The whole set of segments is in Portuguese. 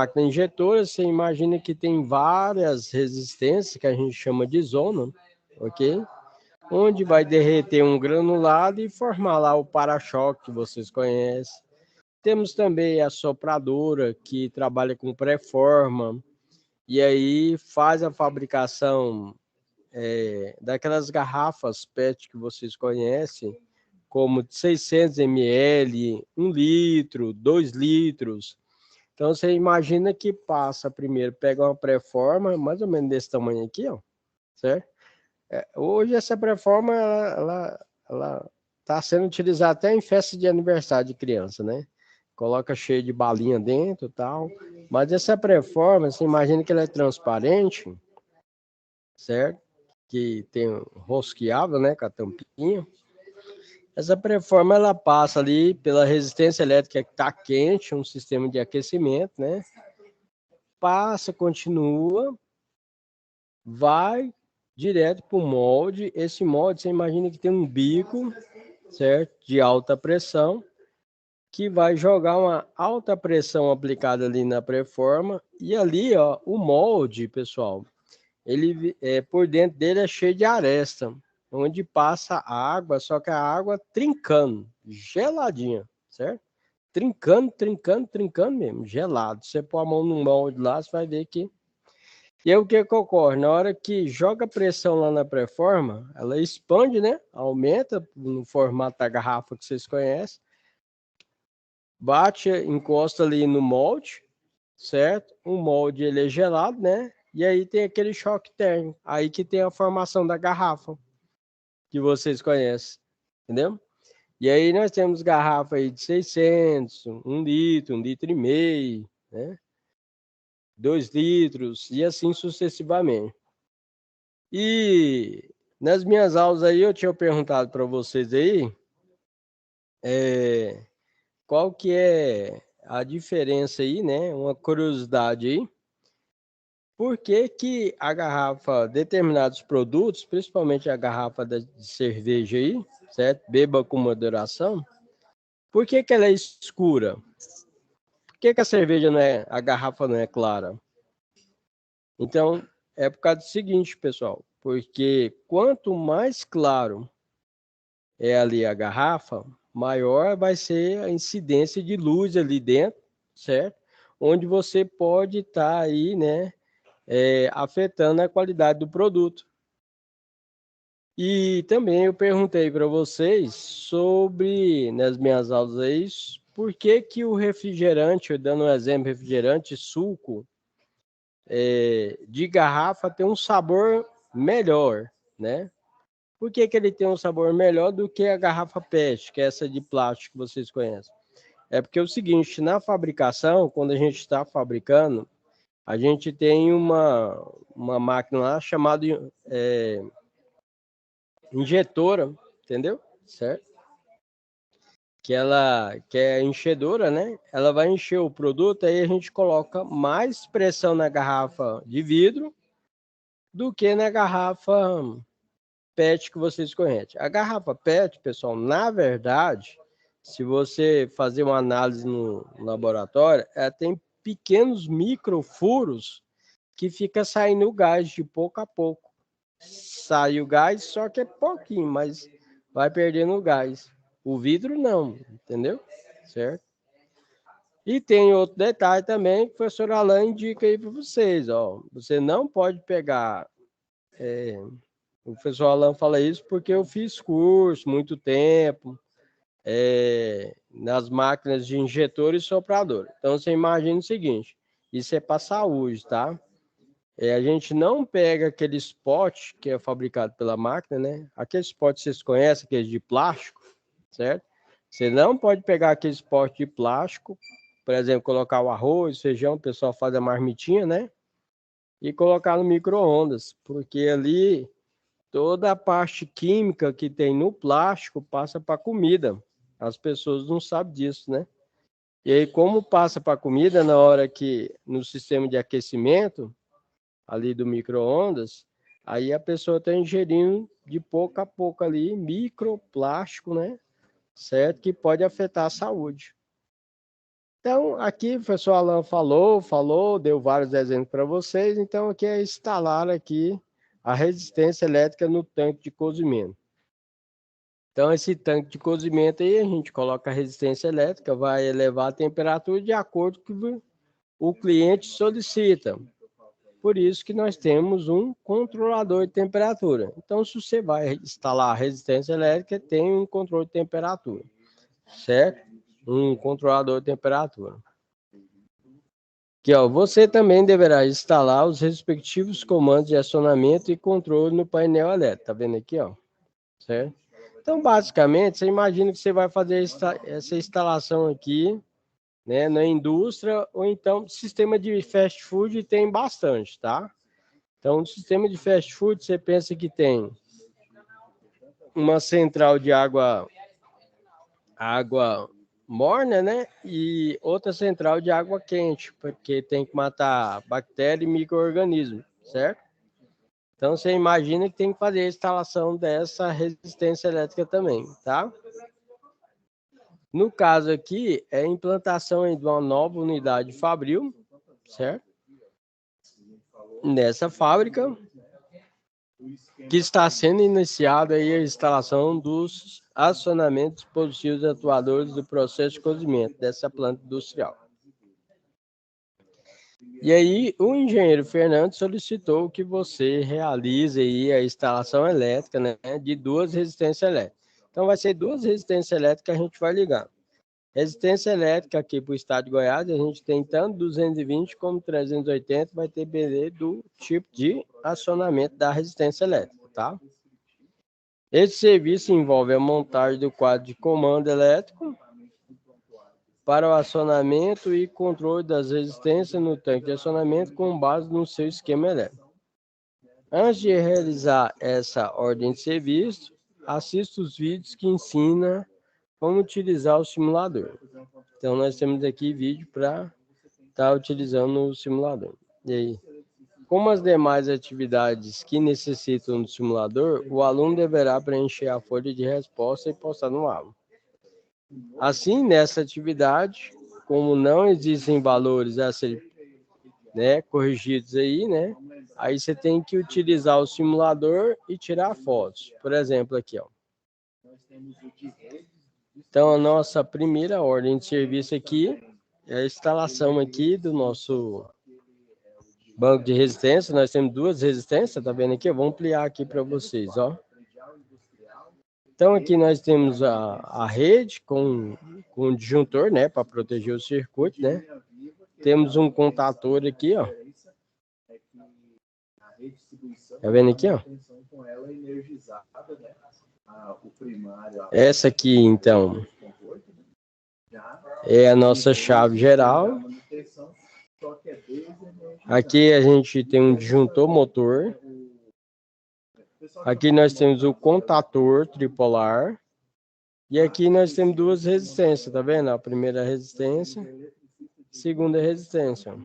máquina injetora, você imagina que tem várias resistências, que a gente chama de zona, ok? Onde vai derreter um granulado e formar lá o para-choque que vocês conhecem. Temos também a sopradora, que trabalha com pré-forma, e aí faz a fabricação daquelas garrafas PET que vocês conhecem, como de 600 ml, 1 litro, 2 litros. Então, você imagina que passa primeiro, pega uma pré-forma, mais ou menos desse tamanho aqui, ó, certo? Hoje, essa pré-forma, ela está sendo utilizada até em festa de aniversário de criança, né? Coloca cheio de balinha dentro e tal. Mas essa pré-forma, você imagina que ela é transparente, certo? Que tem rosqueável, né, com a tampinha. Essa pré-forma, ela passa ali pela resistência elétrica que está quente, um sistema de aquecimento, né? Passa, continua, vai direto para o molde. Esse molde, você imagina que tem um bico, certo? De alta pressão, que vai jogar uma alta pressão aplicada ali na pré-forma. E ali, ó, o molde, pessoal, ele por dentro dele é cheio de aresta, onde passa água, só que a água trincando, geladinha, certo? Trincando mesmo, gelado. Você põe a mão no molde lá, você vai ver que... E aí o que ocorre? Na hora que joga pressão lá na pré-forma, ela expande, né? Aumenta no formato da garrafa que vocês conhecem, bate, encosta ali no molde, certo? O molde ele é gelado, né? E aí tem aquele choque térmico, aí que tem a formação da garrafa, que vocês conhecem, entendeu? E aí nós temos garrafa aí de 600, 1 litro e meio, né? 2 litros e assim sucessivamente. E nas minhas aulas aí eu tinha perguntado para vocês aí qual que é a diferença aí, né? Uma curiosidade aí. Por que que a garrafa, determinados produtos, principalmente a garrafa de cerveja aí, certo? Beba com moderação. Por que que ela é escura? Por que que a cerveja não é, a garrafa não é clara? Então, é por causa do seguinte, pessoal, porque quanto mais claro é ali a garrafa, maior vai ser a incidência de luz ali dentro, certo? Onde você pode estar aí, né, afetando a qualidade do produto. E também eu perguntei para vocês sobre, nas minhas aulas aí, por que que o refrigerante, dando um exemplo, refrigerante, suco, de garrafa tem um sabor melhor, né? Por que que ele tem um sabor melhor do que a garrafa PET, que é essa de plástico que vocês conhecem? É porque é o seguinte, na fabricação, quando a gente está fabricando, a gente tem uma máquina lá chamada injetora, entendeu? Certo? Que é enchedora, né? Ela vai encher o produto, aí a gente coloca mais pressão na garrafa de vidro do que na garrafa PET que vocês conhecem. A garrafa PET, pessoal, na verdade, se você fazer uma análise no laboratório, ela tem pequenos microfuros que fica saindo o gás de pouco a pouco. Sai o gás, só que é pouquinho, mas vai perdendo o gás. O vidro não, entendeu? Certo? E tem outro detalhe também que o professor Alain indica aí para vocês, ó. Você não pode pegar. O professor Alain fala isso porque eu fiz curso muito tempo nas máquinas de injetor e soprador. Então você imagina o seguinte: isso é para saúde, tá? A gente não pega aquele spot que é fabricado pela máquina, né? Aquele spot vocês conhecem, aquele de plástico, certo? Você não pode pegar aquele spot de plástico, por exemplo, colocar o arroz, feijão, o pessoal faz a marmitinha, né? E colocar no micro-ondas, porque ali toda a parte química que tem no plástico passa para a comida. As pessoas não sabem disso, né? E aí, como passa para a comida na hora que, no sistema de aquecimento, ali do micro-ondas, aí a pessoa está ingerindo de pouco a pouco ali microplástico, né? Certo? Que pode afetar a saúde. Então, aqui o professor Alan falou, deu vários exemplos para vocês. Então, aqui é instalar aqui a resistência elétrica no tanque de cozimento. Então, esse tanque de cozimento aí, a gente coloca a resistência elétrica, vai elevar a temperatura de acordo com o que o cliente solicita. Por isso que nós temos um controlador de temperatura. Então, se você vai instalar a resistência elétrica, tem um controle de temperatura, certo? Um controlador de temperatura. Aqui, ó, você também deverá instalar os respectivos comandos de acionamento e controle no painel elétrico. Tá vendo aqui, ó? Certo? Então, basicamente, você imagina que você vai fazer essa instalação aqui, né, na indústria, ou então sistema de fast food tem bastante, tá? Então, no sistema de fast food, você pensa que tem uma central de água morna, né? E outra central de água quente, porque tem que matar bactéria e micro-organismo, certo? Então, você imagina que tem que fazer a instalação dessa resistência elétrica também, tá? No caso aqui, é a implantação de uma nova unidade fabril, certo? Nessa fábrica, que está sendo iniciada aí a instalação dos acionamentos positivos atuadores do processo de cozimento dessa planta industrial. E aí, o engenheiro Fernando solicitou que você realize aí a instalação elétrica, né, de duas resistências elétricas. Então, vai ser duas resistências elétricas que a gente vai ligar. Resistência elétrica aqui para o estado de Goiás, a gente tem tanto 220 como 380, vai depender do tipo de acionamento da resistência elétrica, tá? Esse serviço envolve a montagem do quadro de comando elétrico para o acionamento e controle das resistências no tanque de acionamento com base no seu esquema elétrico. Antes de realizar essa ordem de serviço, assista os vídeos que ensinam como utilizar o simulador. Então, nós temos aqui vídeo para estar utilizando o simulador. E aí? Como as demais atividades que necessitam do simulador, o aluno deverá preencher a folha de resposta e postar no aula. Assim, nessa atividade, como não existem valores a serem, né, corrigidos aí, né? Aí você tem que utilizar o simulador e tirar fotos. Por exemplo, aqui, ó. Então, a nossa primeira ordem de serviço aqui é a instalação aqui do nosso banco de resistência. Nós temos duas resistências, tá vendo aqui? Eu vou ampliar aqui para vocês, ó. Então, aqui nós temos a rede com um disjuntor, né, para proteger o circuito, né? Temos um contator aqui, ó. Tá vendo aqui, ó? Essa aqui, então, é a nossa chave geral. Aqui a gente tem um disjuntor motor. Aqui nós temos o contator tripolar. E aqui nós temos duas resistências, tá vendo? A primeira resistência, segunda resistência.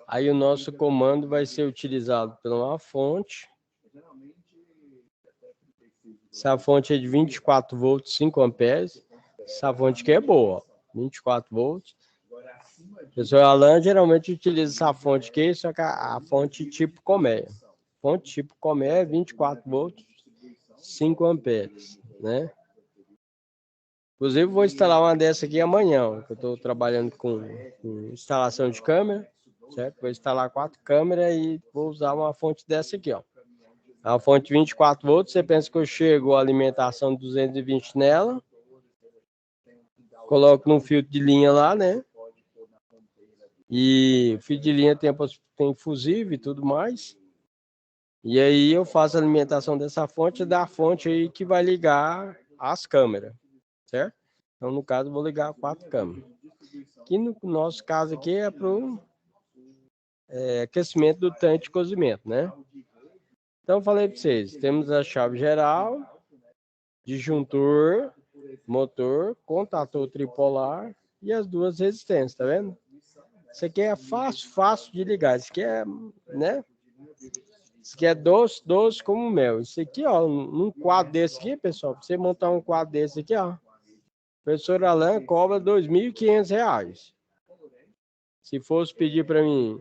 Aí o nosso comando vai ser utilizado por uma fonte. Essa fonte é de 24 volts, 5 amperes. Essa fonte aqui é boa, 24 volts. O professor Alan geralmente utiliza essa fonte aqui, só que a fonte tipo colmeia. Fonte tipo colmeia é 24 volts, 5 amperes, né? Inclusive, vou instalar uma dessa aqui amanhã, que eu estou trabalhando com instalação de câmera, certo? Vou instalar 4 câmeras e vou usar uma fonte dessa aqui, ó. A fonte 24 volts, você pensa que eu chego a alimentação 220 nela, coloco num filtro de linha lá, né? E o fio de linha tem fusível e tudo mais. E aí eu faço a alimentação dessa fonte, da fonte aí que vai ligar as câmeras, certo? Então, no caso, eu vou ligar 4 câmeras. Aqui no nosso caso aqui é para o aquecimento do tanque de cozimento, né? Então, eu falei para vocês, temos a chave geral, disjuntor, motor, contator tripolar e as duas resistências, tá vendo? Isso aqui é fácil de ligar. Isso aqui é, né? Isso aqui é doce como mel. Isso aqui, ó, num quadro desse aqui, pessoal, pra você montar um quadro desse aqui, ó, Professor Alain cobra R$ 2.500. Se fosse pedir para mim,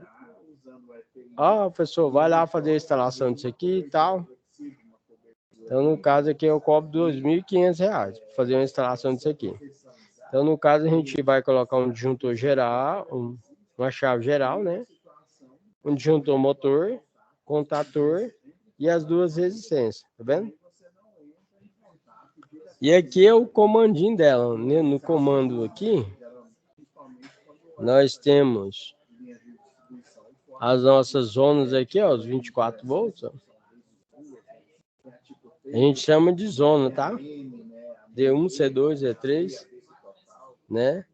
professor, vai lá fazer a instalação disso aqui e tal. Então, no caso aqui, eu cobro R$ 2.500 para fazer uma instalação disso aqui. Então, no caso, a gente vai colocar um disjuntor geral, uma chave geral, né? Um disjuntor motor, contator e as duas resistências, tá vendo? E aqui é o comandinho dela. Né? No comando aqui, nós temos as nossas zonas aqui, ó, os 24 volts. Ó. A gente chama de zona, tá? D1, C2, D3, né?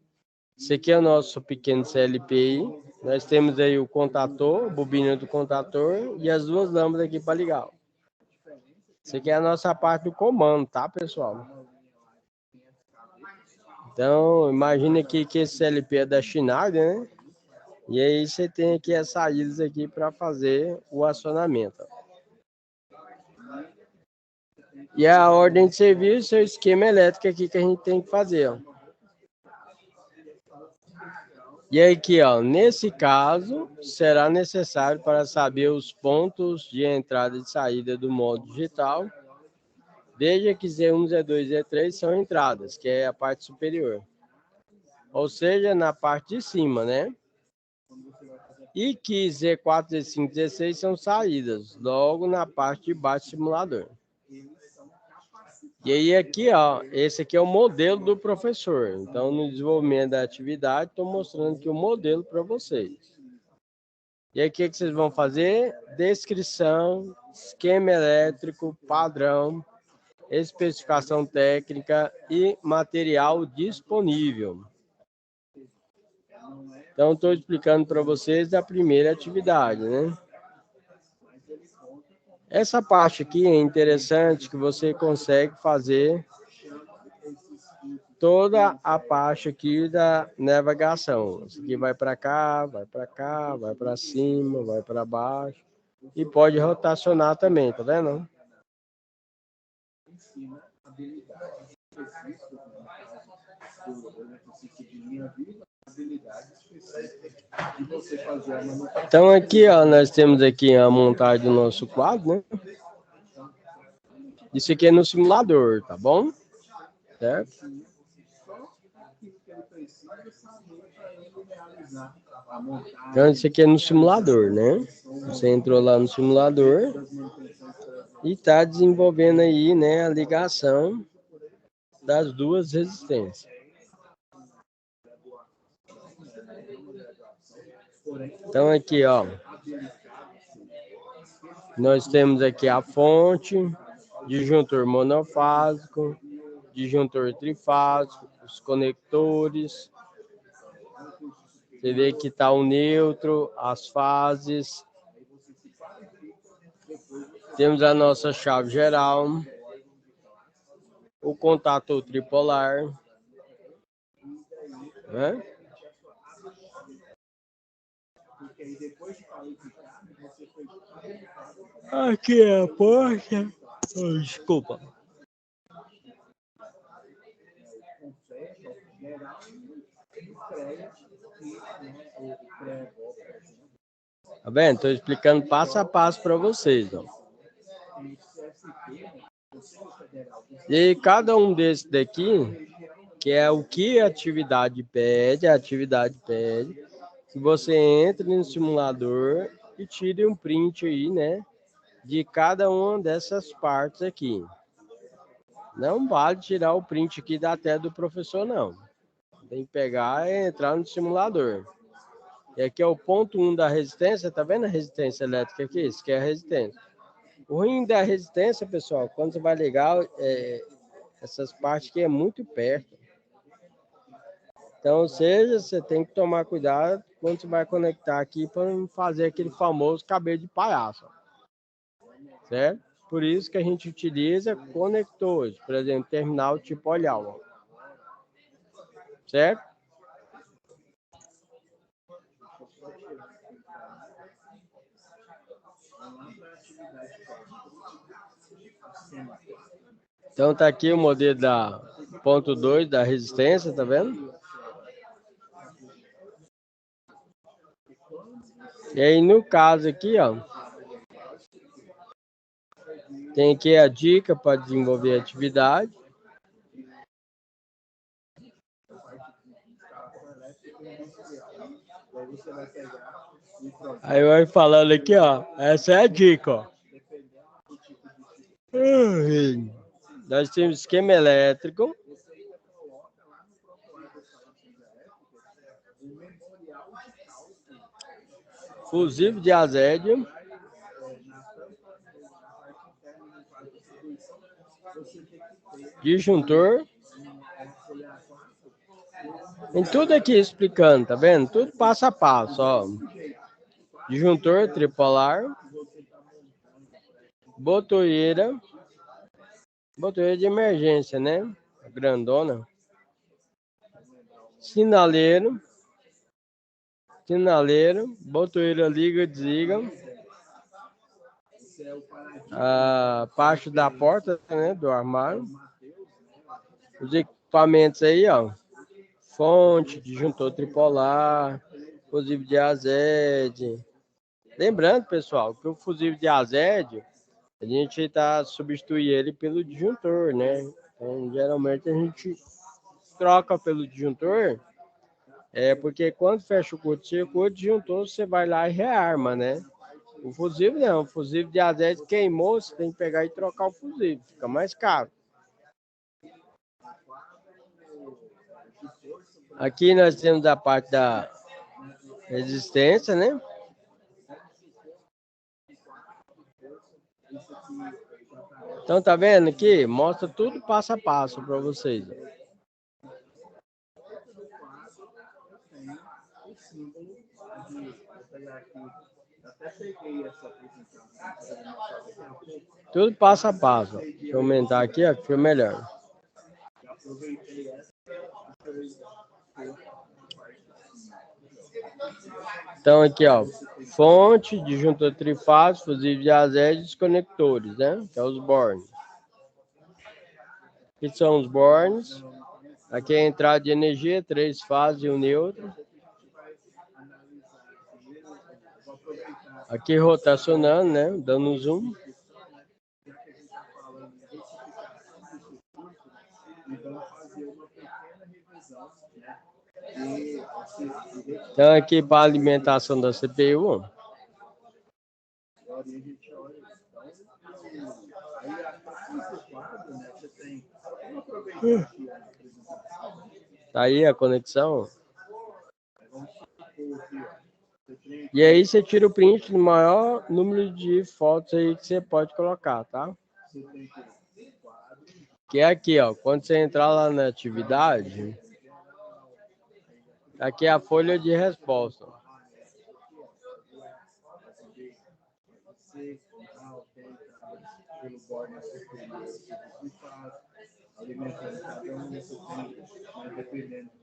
Esse aqui é o nosso pequeno CLP. Nós temos aí o contator, bobina do contator e as duas lâmpadas aqui para ligar. Isso aqui é a nossa parte do comando, tá, pessoal? Então, imagine aqui que esse CLP é da Schneider, né? E aí você tem aqui as saídas aqui para fazer o acionamento. E a ordem de serviço é o esquema elétrico aqui que a gente tem que fazer, ó. E aqui, ó, nesse caso, será necessário para saber os pontos de entrada e saída do modo digital. Veja que Z1, Z2 e Z3 são entradas, que é a parte superior. Ou seja, na parte de cima, né? E que Z4, Z5, Z6 são saídas, logo na parte de baixo do simulador. E aí aqui, ó, esse aqui é o modelo do professor. Então, no desenvolvimento da atividade, estou mostrando aqui o modelo para vocês. E aí, o que vocês vão fazer? Descrição, esquema elétrico, padrão, especificação técnica e material disponível. Então, estou explicando para vocês a primeira atividade, né? Essa parte aqui é interessante que você consegue fazer toda a parte aqui da navegação. Isso aqui vai para cá, vai para cima, vai para baixo. E pode rotacionar também, tá vendo? Então aqui, ó, nós temos aqui a montagem do nosso quadro, né? Isso aqui é no simulador, tá bom? Certo? Então isso aqui é no simulador, né? Você entrou lá no simulador e está desenvolvendo aí, né, a ligação das duas resistências. Então aqui, ó, nós temos aqui a fonte, disjuntor monofásico, disjuntor trifásico, os conectores. Você vê que está o neutro, as fases. Temos a nossa chave geral, o contator tripolar, né? Aqui é a porta. Oh, desculpa. Tá vendo? Estou explicando passo a passo para vocês, ó. E cada um desses daqui, que é o que a atividade pede, que você entre no simulador e tire um print aí, né, de cada uma dessas partes aqui. Não vale tirar o print aqui da tela do professor, não. Tem que pegar e entrar no simulador. E aqui é o ponto 1 da resistência, tá vendo a resistência elétrica aqui? Isso que é a resistência. O ruim da resistência, pessoal, quando você vai ligar, essas partes aqui é muito perto. Então, ou seja, você tem que tomar cuidado quando você vai conectar aqui para não fazer aquele famoso cabelo de palhaço. Certo? Por isso que a gente utiliza conectores, por exemplo, terminal tipo olhal. Certo? Então tá aqui o modelo da ponto 2 da resistência, tá vendo? E aí, no caso aqui, ó, tem aqui a dica para desenvolver a atividade. Aí vai falando aqui, ó, essa é a dica, ó. Nós temos esquema elétrico. Fusível de azédio. Disjuntor. Tem tudo aqui explicando, tá vendo? Tudo passo a passo, ó. Disjuntor tripolar. Botoeira. Botoeira de emergência, né? Grandona. Sinaleiro. Botoeira liga, desliga. A parte da porta, né, do armário. Os equipamentos aí, ó. Fonte, disjuntor tripolar, fusível de azédio. Lembrando, pessoal, que o fusível de azédio, a gente está substituindo ele pelo disjuntor, né? Então, geralmente a gente troca pelo disjuntor, porque quando fecha o curto-circuito, o disjuntor você vai lá e rearma, né? O fusível não, o fusível de azédio queimou, você tem que pegar e trocar o fusível, fica mais caro. Aqui nós temos a parte da resistência, né? Então, tá vendo aqui? Mostra tudo passo a passo para vocês. Tudo passo a passo. Deixa eu aumentar aqui, ó, que foi melhor. Então, aqui, ó, fonte, disjuntor trifásico, fusível de azédio e os conectores, né? Que é os bornes. Aqui são os bornes. Aqui é a entrada de energia, 3 fases e um neutro. Aqui rotacionando, né? Dando um zoom. Então, aqui para a alimentação da CPU. Tá aí a conexão. E aí você tira o print do maior número de fotos aí que você pode colocar, tá? Que é aqui, ó. Quando você entrar lá na atividade, aqui é a folha de resposta.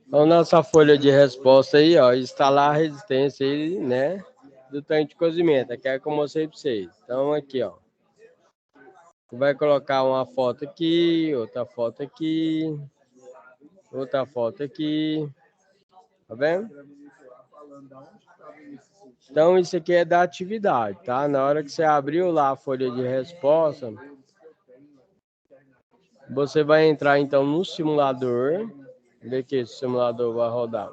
Então, nossa folha de resposta aí, ó, instalar a resistência aí, né, do tanque de cozimento. Aqui é como eu mostrei para vocês. Então, aqui, ó. Você vai colocar uma foto aqui, outra foto aqui, outra foto aqui. Tá vendo? Então, isso aqui é da atividade, tá? Na hora que você abriu lá a folha de resposta, você vai entrar, então, no simulador. Ver que esse simulador vai rodar.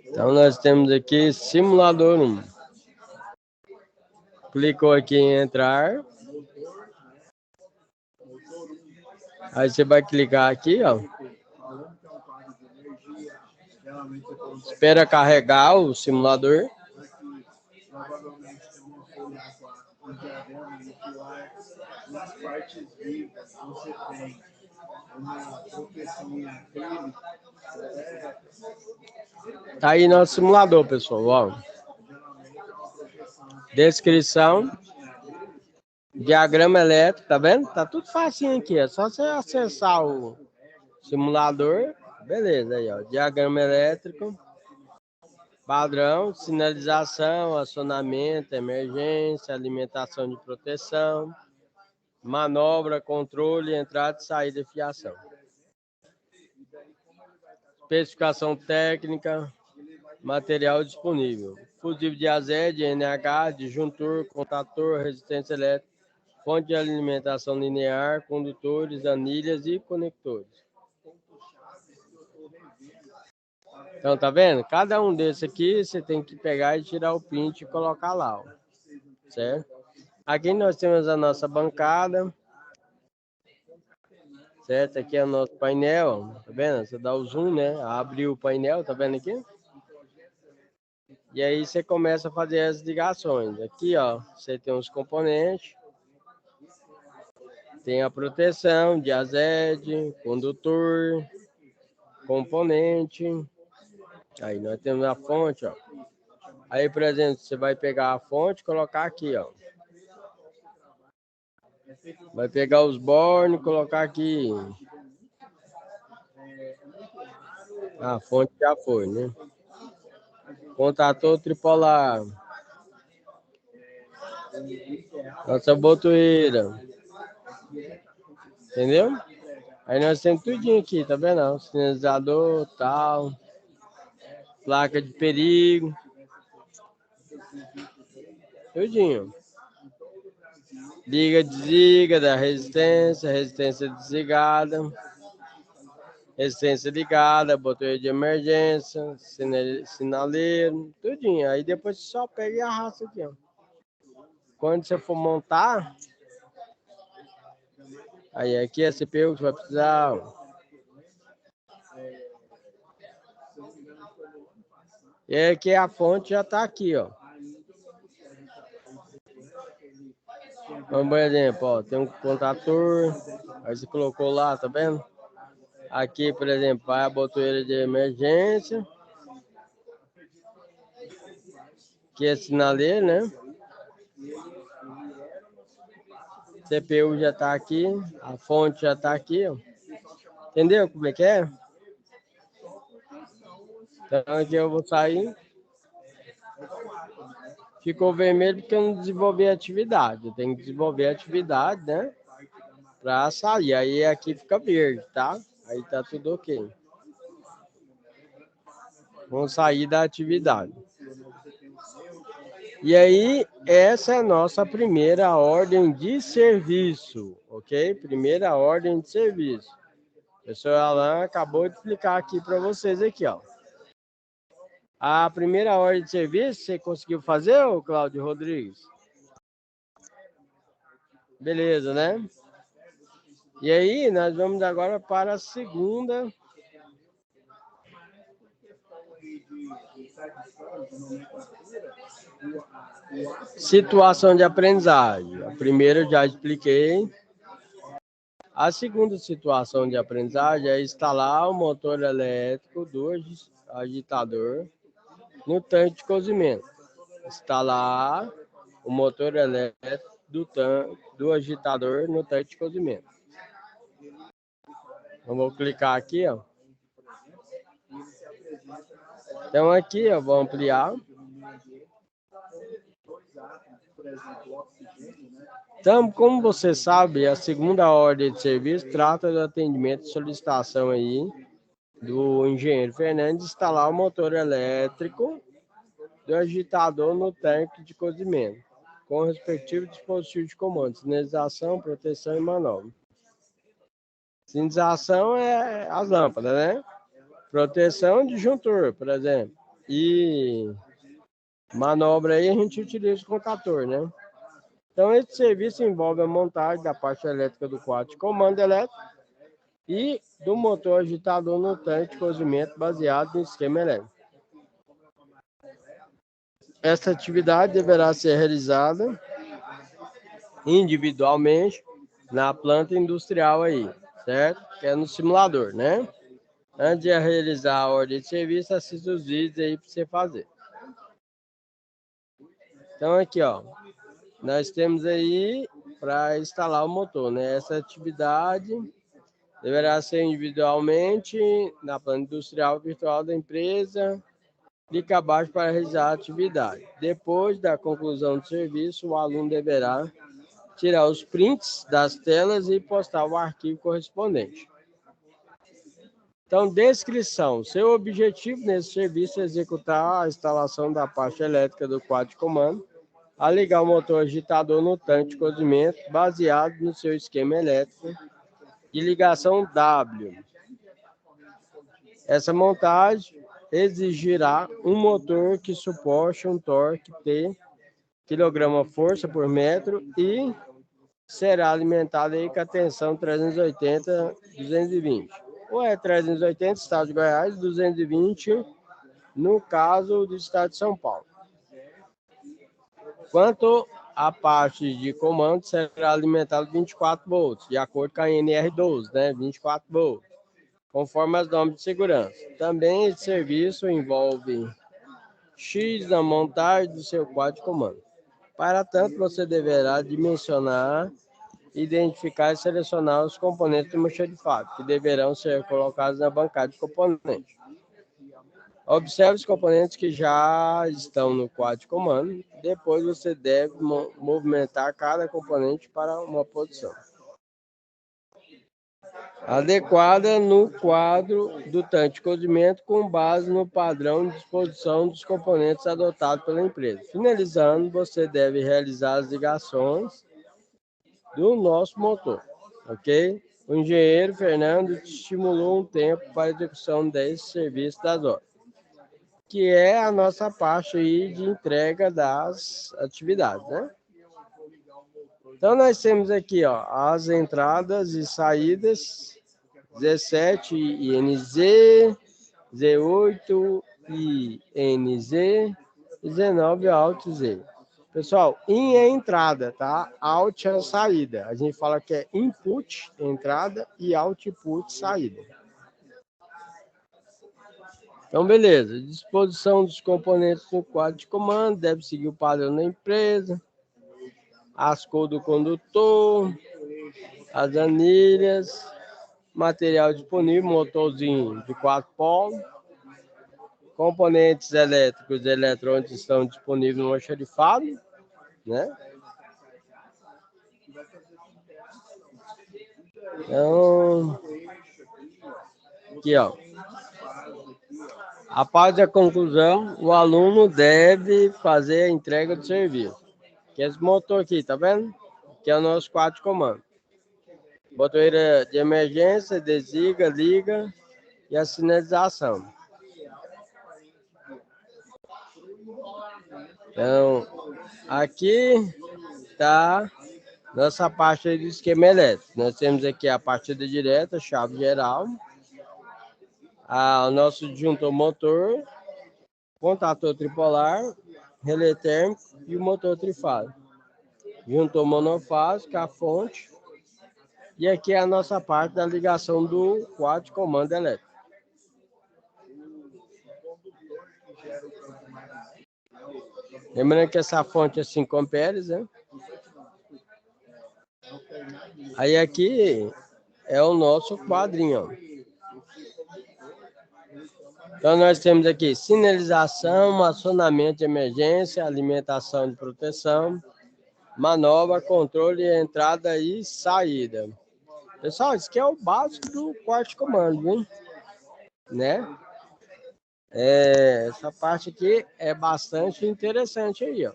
Então, nós temos aqui simulador 1. Clicou aqui em entrar. Aí você vai clicar aqui, ó. Espera carregar o simulador. Nas partes vivas você tem uma proteção acrílica. Tá aí nosso simulador, pessoal. Ó. Descrição. Diagrama elétrico, tá vendo? Tá tudo facinho aqui. É só você acessar o simulador, Beleza, aí, ó. Diagrama elétrico. Padrão, sinalização, acionamento, emergência, alimentação de proteção, manobra, controle, entrada e saída e fiação. Especificação técnica, material disponível. Fusível de azed, NH, disjuntor, contator, resistência elétrica, fonte de alimentação linear, condutores, anilhas e conectores. Então, tá vendo? Cada um desses aqui, você tem que pegar e tirar o print e colocar lá, ó. Certo? Aqui nós temos a nossa bancada. Certo? Aqui é o nosso painel, tá vendo? Você dá o zoom, né? Abre o painel, tá vendo aqui? E aí você começa a fazer as ligações. Aqui, ó, você tem os componentes. Tem a proteção de azed, condutor, componente. Aí nós temos a fonte, ó. Aí, por exemplo, você vai pegar a fonte e colocar aqui, ó. Vai pegar os bornes e colocar aqui. A fonte já foi, né? Contator tripolar. Nossa botoeira. Entendeu? Aí nós temos tudinho aqui, tá vendo? Sinalizador, tal. Placa de perigo. Tudinho. Liga, desliga da resistência, resistência desligada. Resistência ligada, botão de emergência, sinaleiro, tudinho. Aí depois você só pega e arrasta aqui, ó. Quando você for montar, aí aqui é a CPU que você vai precisar, ó. E aí aqui a fonte já tá aqui, ó. Vamos, por exemplo, ó, tem um contator, aí você colocou lá, tá vendo? Aqui, por exemplo, vai a botoeira de emergência. Aqui é sinaleiro, né? CPU já tá aqui, a fonte já tá aqui, ó. Entendeu como é que é? Então aqui eu vou sair. Ficou vermelho porque eu não desenvolvi a atividade. Eu tenho que desenvolver a atividade, né? Para sair. Aí aqui fica verde, tá? Aí tá tudo ok. Vamos sair da atividade. E aí, essa é a nossa primeira ordem de serviço, ok? Primeira ordem de serviço. O professor Alan acabou de explicar aqui para vocês aqui, ó. A primeira ordem de serviço, você conseguiu fazer, ô Cláudio Rodrigues? Beleza, né? E aí, nós vamos agora para a segunda. Situação de aprendizagem. A primeira eu já expliquei. A segunda situação de aprendizagem é instalar o motor elétrico do agitador no tanque de cozimento. Instalar o motor elétrico do agitador no tanque de cozimento. Eu vou clicar aqui, ó. Então aqui eu vou ampliar. Então, como você sabe, a segunda ordem de serviço trata do atendimento de solicitação aí do engenheiro Fernandes instalar o motor elétrico do agitador no tanque de cozimento, com o respectivo dispositivo de comando, sinalização, proteção e manobra. Sinalização é as lâmpadas, né? Proteção, disjuntor, por exemplo. E manobra aí a gente utiliza o contator, né? Então, esse serviço envolve a montagem da parte elétrica do quadro de comando elétrico e do motor agitador no tanque de cozimento baseado no esquema elétrico. Essa atividade deverá ser realizada individualmente na planta industrial aí, certo? Que é no simulador, né? Antes de realizar a ordem de serviço, assista os vídeos aí para você fazer. Então, aqui, ó, nós temos aí para instalar o motor, né? Essa atividade Deverá ser individualmente na planta industrial virtual da empresa. Clica abaixo para realizar a atividade. Depois da conclusão do serviço, o aluno deverá tirar os prints das telas e postar o arquivo correspondente. Então, descrição. Seu objetivo nesse serviço é executar a instalação da parte elétrica do quadro de comando, a ligar o motor agitador no tanque de cozimento, baseado no seu esquema elétrico de ligação W. Essa montagem exigirá um motor que suporte um torque P, quilograma-força por metro, e será alimentado aí com a tensão 380-220. Ou é 380 estado de Goiás, 220 no caso do estado de São Paulo. Quanto à parte de comando, será alimentado 24 volts, de acordo com a NR12, né? 24 volts, conforme as normas de segurança. Também esse serviço envolve X na montagem do seu quadro de comando. Para tanto, você deverá dimensionar, identificar e selecionar os componentes do almoxarifado, que deverão ser colocados na bancada de componentes. Observe os componentes que já estão no quadro de comando. Depois você deve movimentar cada componente para uma posição adequada no quadro do tanque de cozimento, com base no padrão de disposição dos componentes adotado pela empresa. Finalizando, você deve realizar as ligações do nosso motor, ok? O engenheiro Fernando estimulou um tempo para a execução desse serviço das horas, que é a nossa parte aí de entrega das atividades, né? Então, nós temos aqui, ó, as entradas e saídas, 17 INZ, Z8 INZ, 19 Alt Z. Pessoal, IN é entrada, tá? Alt é a saída. A gente fala que é input, entrada, e output, saída. Então, beleza. Disposição dos componentes no quadro de comando, deve seguir o padrão da empresa. As cores do condutor, as anilhas, material disponível, motorzinho de 4 polos, componentes elétricos e eletrônicos estão disponíveis no almoxarifado, né? Então, aqui, ó. Após a conclusão, o aluno deve fazer a entrega do serviço. Que é esse motor aqui, tá vendo? Que é o nosso quadro de comando. Botoeira de emergência, desliga, liga e a sinalização. Então, aqui está nossa parte aí do esquema elétrico. Nós temos aqui a partida direta, chave geral, o nosso disjuntor motor, contator tripolar, relé térmico e o motor trifásico. Disjuntor monofásico, a fonte. E aqui é a nossa parte da ligação do quadro de comando elétrico. Lembrando que essa fonte é 5 amperes, né? Aí aqui é o nosso quadrinho, ó. Então nós temos aqui sinalização, acionamento de emergência, alimentação de proteção, manobra, controle, entrada e saída. Pessoal, isso aqui é o básico do quadro de comando, viu? Né? Essa parte aqui é bastante interessante aí, ó.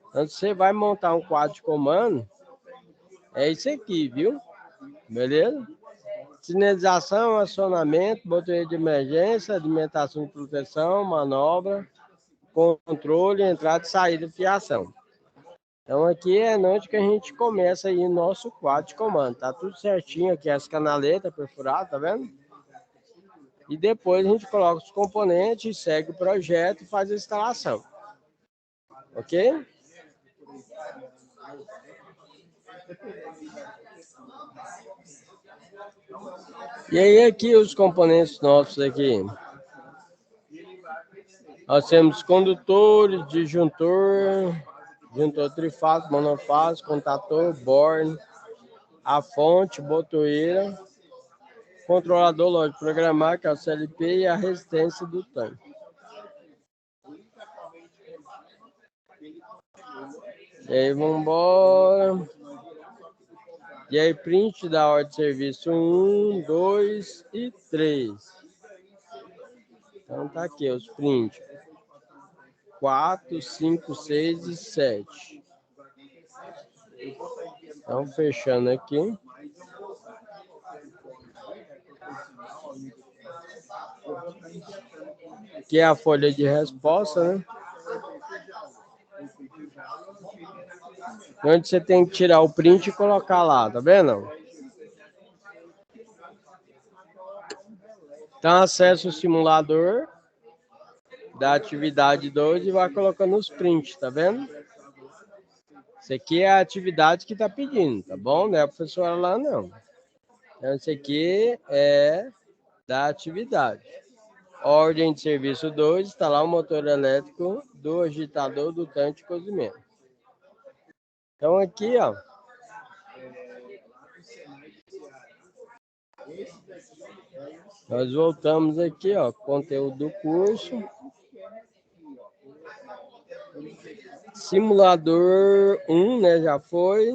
Então, você vai montar um quadro de comando, é isso aqui, viu? Beleza? Sinalização, acionamento, botão de emergência, alimentação de proteção, manobra, controle, entrada e saída de fiação. Então, aqui é onde que a gente começa aí o nosso quadro de comando. Tá tudo certinho aqui, as canaletas perfuradas, tá vendo? E depois a gente coloca os componentes, segue o projeto e faz a instalação. Ok? E aí aqui os componentes nossos aqui. Nós temos condutores, disjuntor, disjuntor trifásico, monofásico, contator, borne, a fonte, botoeira, controlador lógico programar, que é o CLP, e a resistência do tanque. E aí, vamos embora. E aí, print da ordem de serviço 1, 2 e 3. Então, tá aqui os prints. 4, 5, 6 e 7. Então, fechando aqui. Aqui é a folha de resposta, né? Onde você tem que tirar o print e colocar lá, tá vendo? Então, acessa o simulador da atividade 2 e vai colocando os prints, tá vendo? Isso aqui é a atividade que tá pedindo, tá bom? Não é a professora lá, não. Então, isso aqui é da atividade. Ordem de serviço 2, instalar o motor elétrico do agitador do tanque de cozimento. Então, aqui, ó. Nós voltamos aqui, ó, conteúdo do curso. Simulador 1, né, já foi.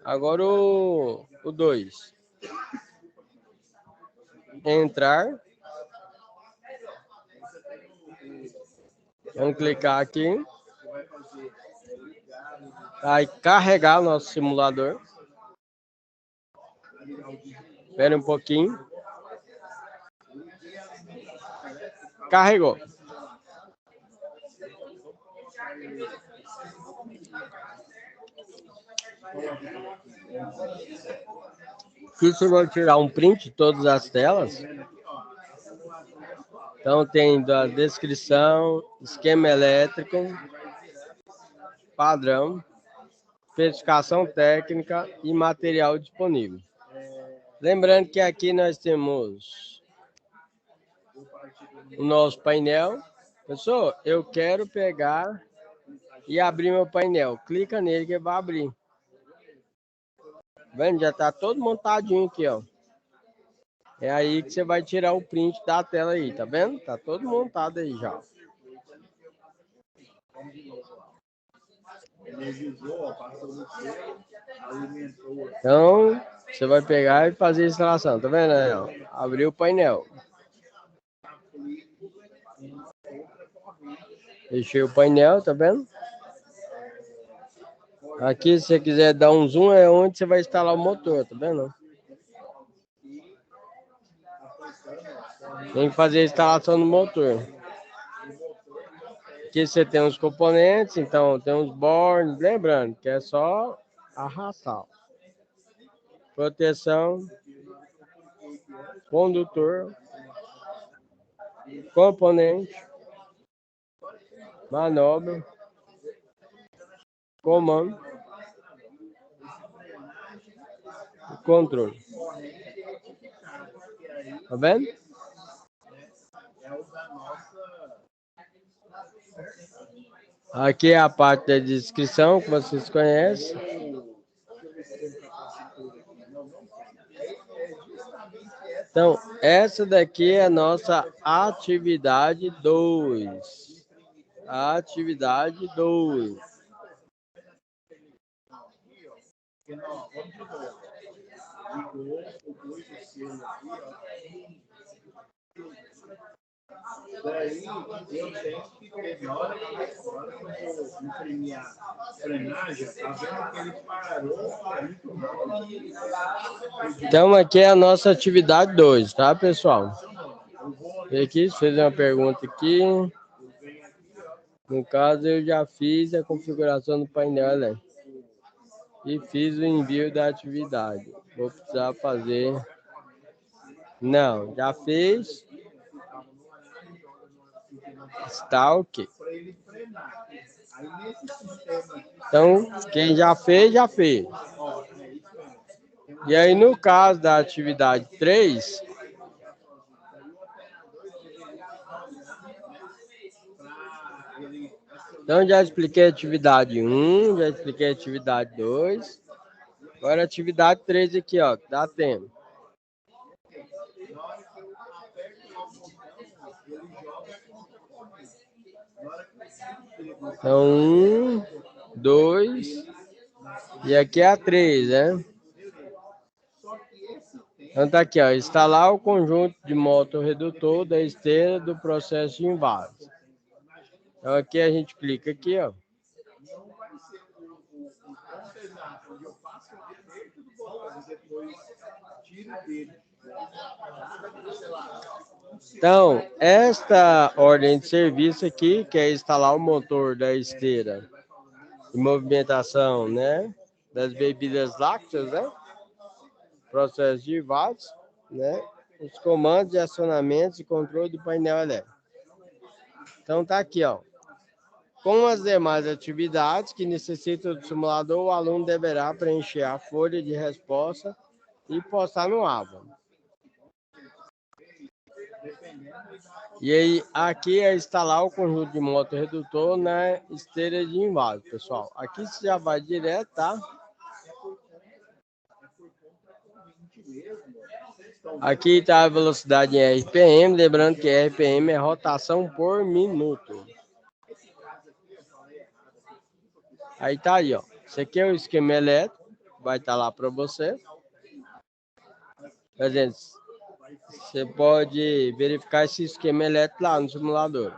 Agora o 2. Entrar. Vamos clicar aqui. Vai carregar o nosso simulador. Espera um pouquinho. Carregou. Aqui você vai tirar um print de todas as telas. Então tem da descrição, esquema elétrico, padrão, especificação técnica e material disponível. Lembrando que aqui nós temos o nosso painel. Pessoal, eu quero pegar e abrir meu painel. Clica nele que vai abrir. Vendo? Já está todo montadinho aqui, ó. É aí que você vai tirar o print da tela aí, tá vendo? Tá todo montado aí já. Então, você vai pegar e fazer a instalação, tá vendo aí, ó? Abrir o painel. Fechei o painel, tá vendo? Aqui, se você quiser dar um zoom, é onde você vai instalar o motor, tá vendo? Tem que fazer a instalação do motor. Aqui você tem os componentes, então tem os bornes, lembrando que é só arrastar. Proteção, condutor, componente, manobra, comando, controle. Tá vendo? Aqui é a parte da descrição que vocês conhecem. Então, essa daqui é a nossa atividade 2. Atividade 2. Daí eu tenho que ter, na hora que eu imprimir a frenagem, tá vendo que ele parou muito mal. Então, aqui é a nossa atividade 2, tá, pessoal? Aqui, fez uma pergunta aqui. No caso, eu já fiz a configuração do painel elétrico e fiz o envio da atividade. Vou precisar fazer... Não, já fez. Está ok. Então, quem já fez, já fez. E aí, no caso da atividade 3, então já expliquei a atividade 1, já expliquei a atividade 2. Agora a atividade 3 aqui, ó, que dá tempo. Então, 1, 2, e aqui é a 3, né? Então tá aqui, ó, instalar o conjunto de motorredutor da esteira do processo de invase. Então aqui a gente clica aqui, ó. Então, esta ordem de serviço aqui, que é instalar o motor da esteira de movimentação, né, das bebidas lácteas, né, processo de invase, né, os comandos de acionamentos e controle do painel elétrico. Então tá aqui, ó. Com as demais atividades que necessitam do simulador, o aluno deverá preencher a folha de resposta e postar no AVA. E aí, aqui é instalar o conjunto de motorredutor na esteira de invase, pessoal. Aqui você já vai direto, tá? Aqui está a velocidade em RPM, lembrando que RPM é rotação por minuto. Aí tá aí, ó. Esse aqui é o esquema elétrico, vai estar lá para você. Por exemplo, você pode verificar esse esquema elétrico lá no simulador.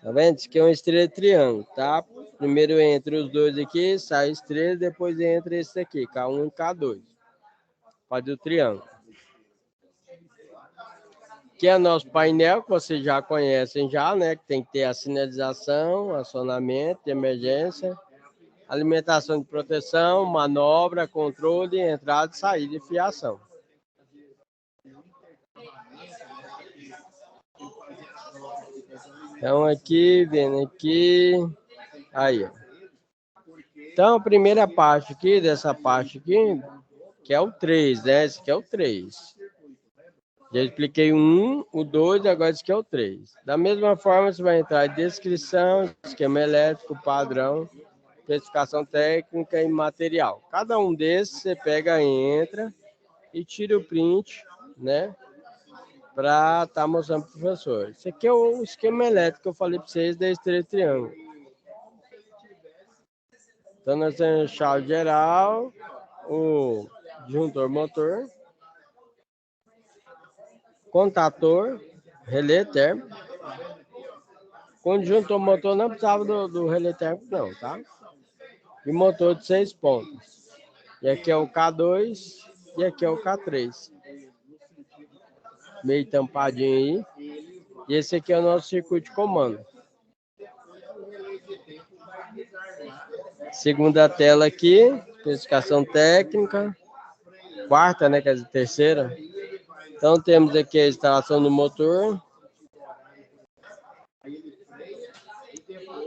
Tá vendo? Isso aqui é uma estrela de triângulo, tá? Primeiro entre os dois aqui, sai a estrela, depois entra esse aqui, K1 e K2. Faz o triângulo. Aqui é nosso painel, que vocês já conhecem já, né? Que tem que ter a sinalização, acionamento de emergência, alimentação de proteção, manobra, controle, entrada, saída e fiação. Então aqui, vendo aqui, aí, ó. Então a primeira parte aqui, dessa parte aqui, que é o 3, né? Esse aqui é o 3. Já expliquei o 1, o 2, agora esse aqui é o 3. Da mesma forma, você vai entrar em descrição, esquema elétrico, padrão, especificação técnica e material. Cada um desses você pega, entra e tira o print, né? Para estar mostrando para o professor. Esse aqui é o esquema elétrico que eu falei para vocês da esteira de triângulo. Então, nós temos chave geral, o disjuntor motor, contator, relé térmico. Com o disjuntor motor não precisava do relé térmico, não, tá? E motor de 6 pontos. E aqui é o K2 e aqui é o K3. Meio tampadinho aí. E esse aqui é o nosso circuito de comando. Segunda tela aqui, especificação técnica. Quarta, né, quer dizer, terceira. Então temos aqui a instalação do motor.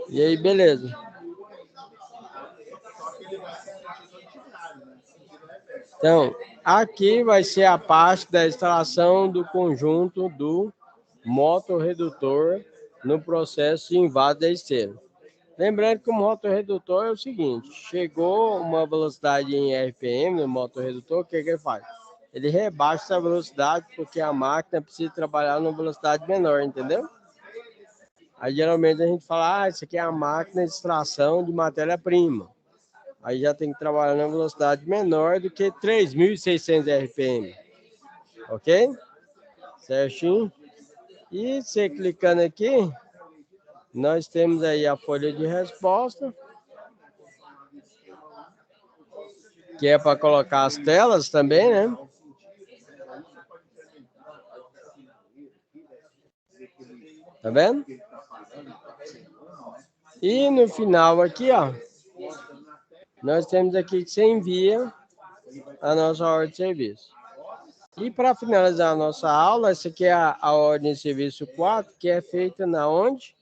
E aí, beleza. Então, aqui vai ser a parte da instalação do conjunto do motorredutor no processo de invase da esteira. Lembrando que o motorredutor é o seguinte, chegou uma velocidade em RPM no motorredutor, o que ele faz? Ele rebaixa essa velocidade porque a máquina precisa trabalhar numa velocidade menor, entendeu? Aí geralmente a gente fala, isso aqui é a máquina de extração de matéria-prima. Aí já tem que trabalhar numa velocidade menor do que 3.600 RPM. Ok? Certinho? E você clicando aqui, nós temos aí a folha de resposta, que é para colocar as telas também, né? Tá vendo? E no final aqui, ó, nós temos aqui que você envia a nossa ordem de serviço. E para finalizar a nossa aula, essa aqui é a ordem de serviço 4, que é feita na onde?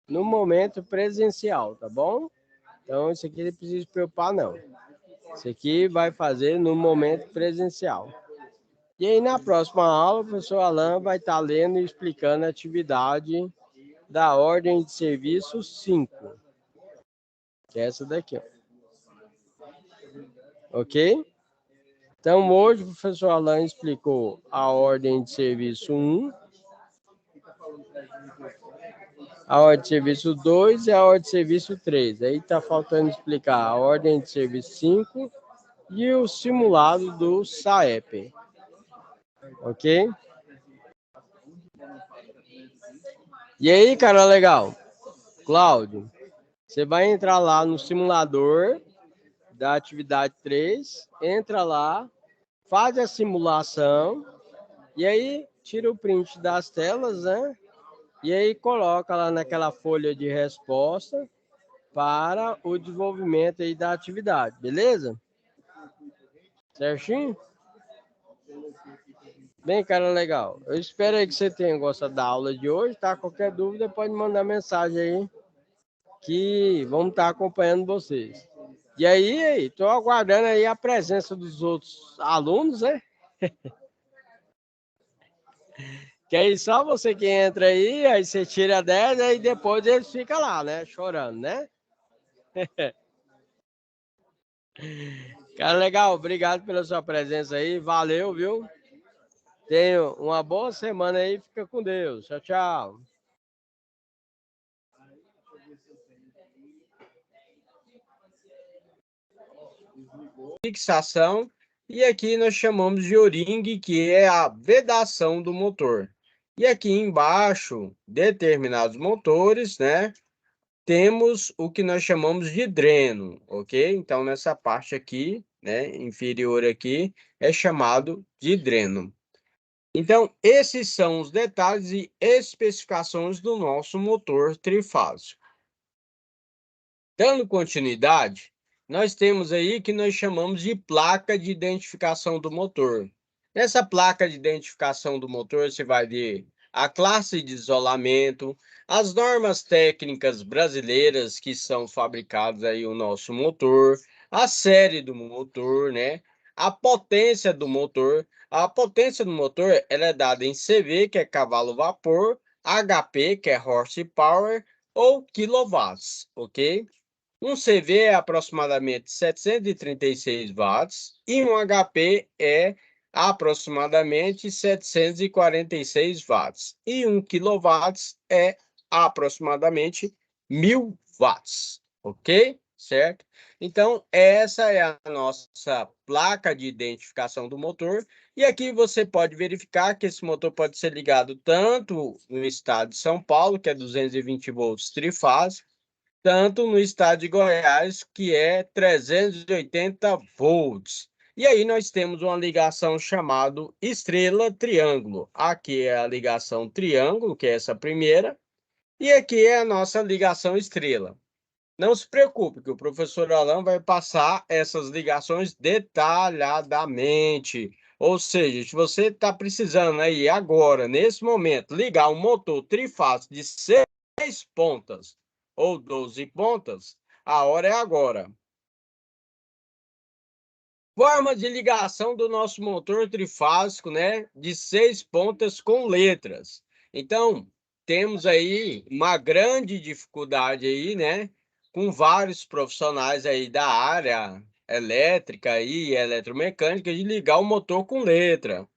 No momento presencial, tá bom? Então, isso aqui não precisa se preocupar, não. Isso aqui vai fazer no momento presencial. E aí, na próxima aula, o professor Alan vai estar lendo e explicando a atividade da ordem de serviço 5. Que é essa daqui, ó. Ok? Então, hoje o professor Alan explicou a ordem de serviço 1. a ordem de serviço 2 e a ordem de serviço 3. Aí está faltando explicar a ordem de serviço 5 e o simulado do SAEP. Ok? E aí, cara, legal. Cláudio, você vai entrar lá no simulador da atividade 3, entra lá, faz a simulação, e aí tira o print das telas, né? E aí coloca lá naquela folha de resposta para o desenvolvimento aí da atividade, beleza? Certinho? Bem, cara, legal. Eu espero aí que você tenha gostado da aula de hoje, tá? Qualquer dúvida pode mandar mensagem aí, que vamos estar acompanhando vocês. E aí, estou aguardando aí a presença dos outros alunos, né? Que aí só você que entra aí você tira 10, aí depois eles ficam lá, né? Chorando, né? Cara, legal, obrigado pela sua presença aí, valeu, viu? Tenha uma boa semana aí, fica com Deus. Tchau, tchau. Fixação, e aqui nós chamamos de O-ring, que é a vedação do motor. E aqui embaixo, determinados motores, né? Temos o que nós chamamos de dreno, ok? Então, nessa parte aqui, né, inferior aqui, é chamado de dreno. Então, esses são os detalhes e especificações do nosso motor trifásico. Dando continuidade, nós temos aí que nós chamamos de placa de identificação do motor. Nessa placa de identificação do motor, você vai ver a classe de isolamento, as normas técnicas brasileiras que são fabricadas aí o nosso motor, a série do motor, né? A potência do motor. A potência do motor ela é dada em CV, que é cavalo-vapor, HP, que é horsepower, ou quilowatts, ok? Um CV é aproximadamente 736 watts e um HP é aproximadamente 746 watts. E 1 kW é aproximadamente 1000 watts, ok? Certo? Então, essa é a nossa placa de identificação do motor. E aqui você pode verificar que esse motor pode ser ligado tanto no estado de São Paulo, que é 220 volts trifásico, tanto no estado de Goiás, que é 380 volts. E aí nós temos uma ligação chamada estrela-triângulo. Aqui é a ligação triângulo, que é essa primeira, e aqui é a nossa ligação estrela. Não se preocupe, que o professor Alan vai passar essas ligações detalhadamente. Ou seja, se você está precisando aí agora, nesse momento, ligar um motor trifásico de 6 pontas ou 12 pontas, a hora é agora. Forma de ligação do nosso motor trifásico, né? De 6 pontas com letras. Então, temos aí uma grande dificuldade aí, né? Com vários profissionais aí da área elétrica e eletromecânica de ligar o motor com letra.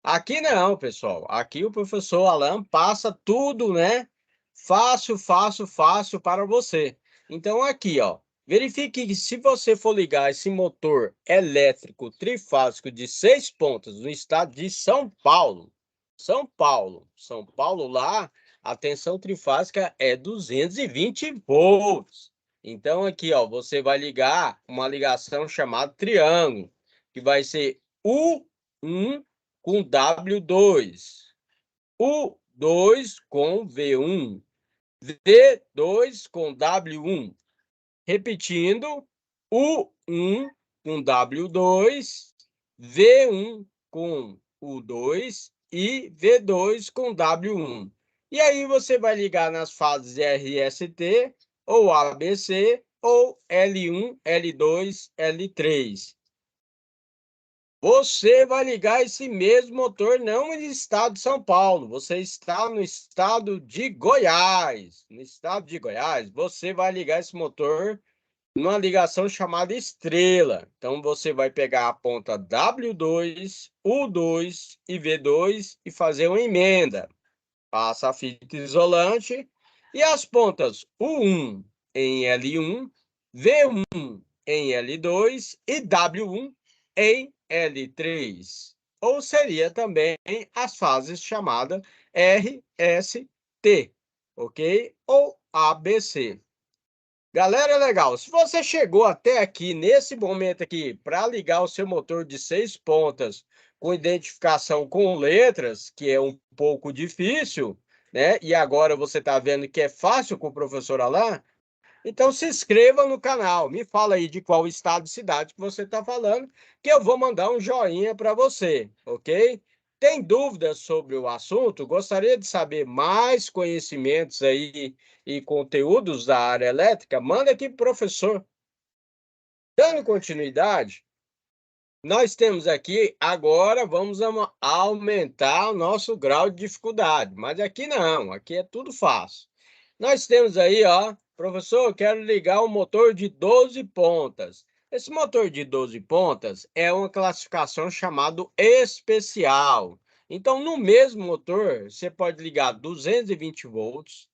Aqui não, pessoal. Aqui o professor Alan passa tudo, né? Fácil, fácil, fácil para você. Então, aqui, ó. Verifique que se você for ligar esse motor elétrico trifásico de 6 pontas no estado de São Paulo, São Paulo lá, a tensão trifásica é 220 volts. Então, aqui, ó, você vai ligar uma ligação chamada triângulo, que vai ser U1 com W2, U2 com V1, V2 com W1. Repetindo, U1 com W2, V1 com U2 e V2 com W1. E aí você vai ligar nas fases RST, ou ABC, ou L1, L2, L3. Você vai ligar esse mesmo motor não no estado de São Paulo, você está no estado de Goiás. No estado de Goiás, você vai ligar esse motor numa ligação chamada estrela. Então, você vai pegar a ponta W2, U2 e V2 e fazer uma emenda. Passa a fita isolante E as pontas U1 em L1, V1 em L2 e W1 em L3. Ou seria também as fases chamadas RST, ok? Ou ABC. Galera, legal. Se você chegou até aqui, nesse momento aqui, para ligar o seu motor de 6 pontas com identificação com letras, que é um pouco difícil, né? E agora você está vendo que é fácil com o professor Alain, então se inscreva no canal. Me fala aí de qual estado e cidade que você está falando, que eu vou mandar um joinha para você, ok? Tem dúvidas sobre o assunto? Gostaria de saber mais conhecimentos aí e conteúdos da área elétrica? Manda aqui pro professor. Dando continuidade, nós temos aqui, agora vamos aumentar o nosso grau de dificuldade, mas aqui não, aqui é tudo fácil. Nós temos aí, ó, professor, eu quero ligar um motor de 12 pontas. Esse motor de 12 pontas é uma classificação chamada especial. Então, no mesmo motor, você pode ligar 220 volts,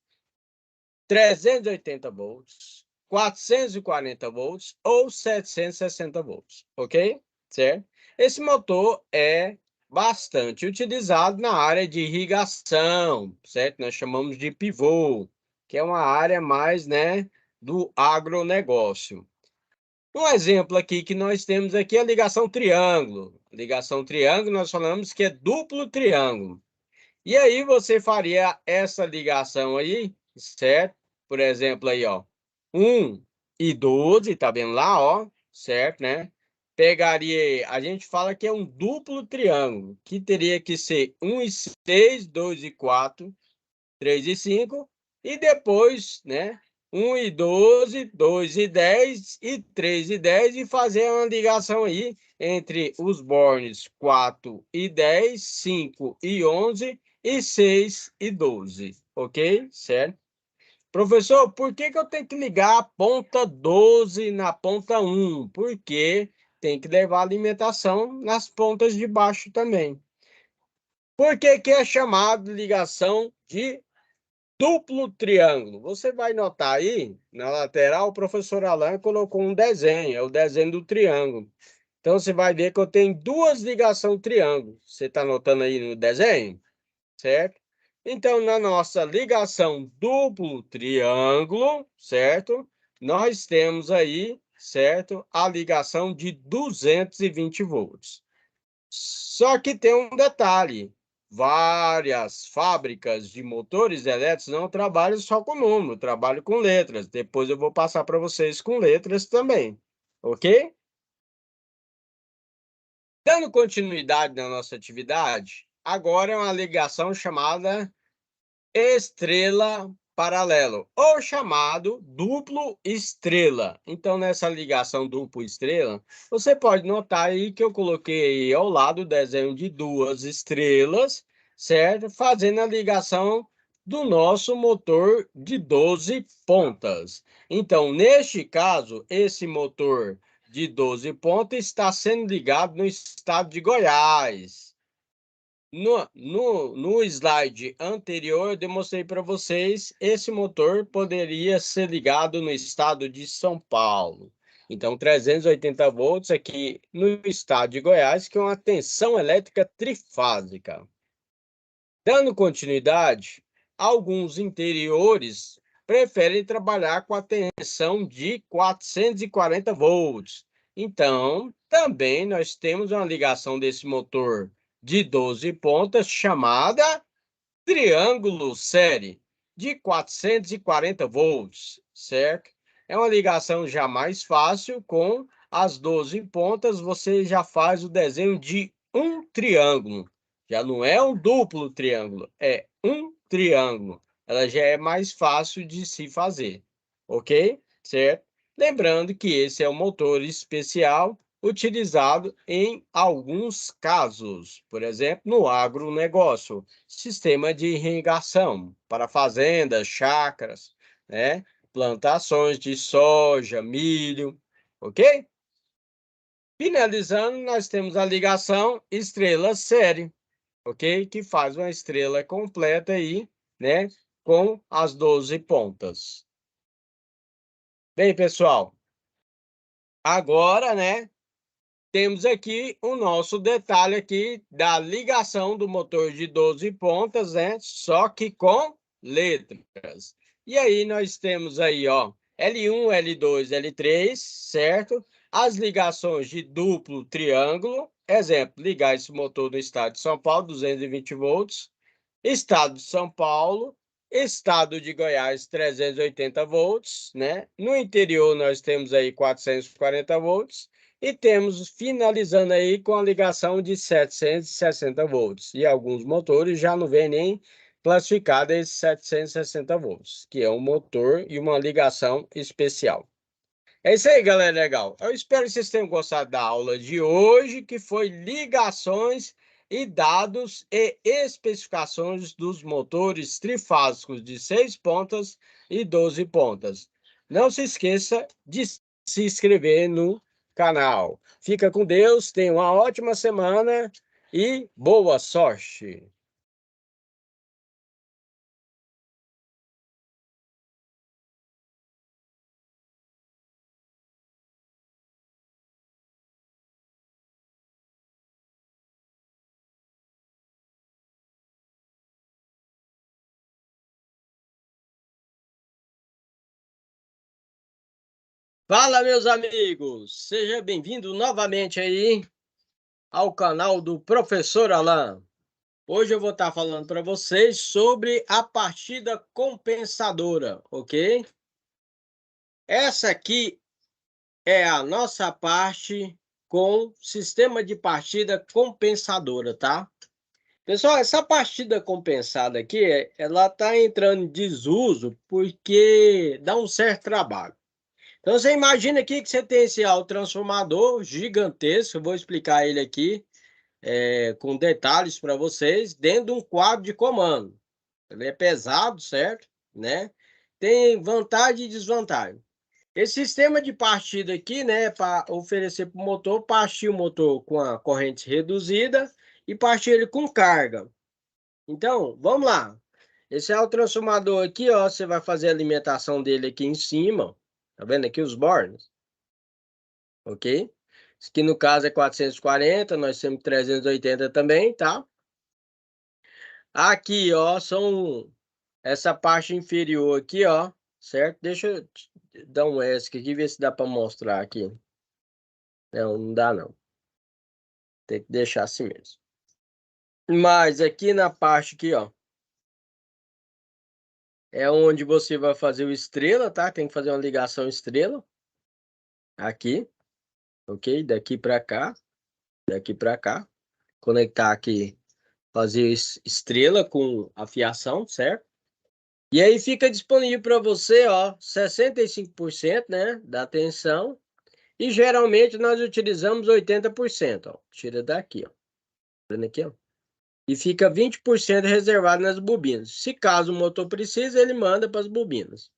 380 volts, 440 volts ou 760 volts, ok? Certo? Esse motor é bastante utilizado na área de irrigação, certo? Nós chamamos de pivô, que é uma área mais, né, do agronegócio. Um exemplo aqui que nós temos aqui é a ligação triângulo. Ligação triângulo, nós falamos que é duplo triângulo. E aí você faria essa ligação aí, certo? Por exemplo, aí, ó, 1 e 12, tá vendo lá, ó, certo, né? Pegaria, a gente fala que é um duplo triângulo, que teria que ser 1 e 6, 2 e 4, 3 e 5, e depois, né, 1 e 12, 2 e 10 e 3 e 10, e fazer uma ligação aí entre os bornes 4 e 10, 5 e 11 e 6 e 12, ok? Certo? Professor, por que eu tenho que ligar a ponta 12 na ponta 1? Porque tem que levar alimentação nas pontas de baixo também. Por que é chamado de ligação de duplo triângulo? Você vai notar aí, na lateral, o professor Alain colocou um desenho, é o desenho do triângulo. Então, você vai ver que eu tenho duas ligações triângulo. Você está notando aí no desenho? Certo? Então, na nossa ligação duplo triângulo, certo? Nós temos aí, certo? A ligação de 220 volts. Só que tem um detalhe. Várias fábricas de motores elétricos não trabalham só com número, trabalham com letras. Depois eu vou passar para vocês com letras também, ok? Dando continuidade na nossa atividade, agora é uma ligação chamada estrela paralelo, ou chamado duplo estrela. Então, nessa ligação duplo estrela, você pode notar aí que eu coloquei aí ao lado o desenho de duas estrelas, certo? Fazendo a ligação do nosso motor de 12 pontas. Então, neste caso, esse motor de 12 pontas está sendo ligado no estado de Goiás. No slide anterior, eu demonstrei para vocês esse motor poderia ser ligado no estado de São Paulo. Então, 380 volts aqui no estado de Goiás, que é uma tensão elétrica trifásica. Dando continuidade, alguns interiores preferem trabalhar com a tensão de 440 volts. Então, também nós temos uma ligação desse motor de 12 pontas chamada triângulo série de 440 volts, certo? É uma ligação já mais fácil, com as 12 pontas você já faz o desenho de um triângulo. Já não é um duplo triângulo, é um triângulo. Ela já é mais fácil de se fazer, ok? Certo? Lembrando que esse é um motor especial utilizado em alguns casos, por exemplo, no agronegócio, sistema de irrigação para fazendas, chácaras, né? Plantações de soja, milho, ok? Finalizando, nós temos a ligação estrela série, ok? Que faz uma estrela completa aí, né? com as 12 pontas. Bem, pessoal, agora, né, temos aqui o nosso detalhe aqui da ligação do motor de 12 pontas, né, só que com letras. E aí nós temos aí, ó, L1, L2, L3, certo? As ligações de duplo triângulo, exemplo, ligar esse motor no estado de São Paulo, 220 volts, estado de São Paulo, estado de Goiás, 380 volts, né? No interior nós temos aí 440 volts e temos finalizando aí com a ligação de 760 volts. E alguns motores já não vem nem classificado esses 760 volts, que é um motor e uma ligação especial. É isso aí, galera, legal. Eu espero que vocês tenham gostado da aula de hoje, que foi ligações e dados e especificações dos motores trifásicos de 6 pontas e 12 pontas. Não se esqueça de se inscrever no canal. Fica com Deus, tenha uma ótima semana e boa sorte! Fala, meus amigos! Seja bem-vindo novamente aí ao canal do Professor Alan. Hoje eu vou estar falando para vocês sobre a partida compensadora, ok? Essa aqui é a nossa parte com sistema de partida compensadora, tá? Pessoal, essa partida compensada aqui, ela está entrando em desuso porque dá um certo trabalho. Então, você imagina aqui que você tem esse autotransformador gigantesco, eu vou explicar ele aqui com detalhes para vocês, dentro de um quadro de comando. Ele é pesado, certo? Né? Tem vantagem e desvantagem. Esse sistema de partida aqui, né, para oferecer para o motor, partir o motor com a corrente reduzida e partir ele com carga. Então, vamos lá. Esse é o transformador aqui, ó, você vai fazer a alimentação dele aqui em cima. Tá vendo aqui os bornes? Ok? Isso aqui no caso é 440, nós temos 380 também, tá? Aqui, ó, são essa parte inferior aqui, ó, certo? Deixa eu dar um ESC aqui, ver se dá para mostrar aqui. Não, não dá não. Tem que deixar assim mesmo. Mas aqui na parte aqui, ó, é onde você vai fazer o estrela, tá? Tem que fazer uma ligação estrela. Aqui, ok? Daqui para cá. Conectar aqui, fazer estrela com a fiação, certo? E aí fica disponível para você, ó, 65%, né, da tensão. E geralmente nós utilizamos 80%, ó. Tira daqui, ó. Vendo aqui, ó. E fica 20% reservado nas bobinas. Se caso o motor precise, ele manda para as bobinas.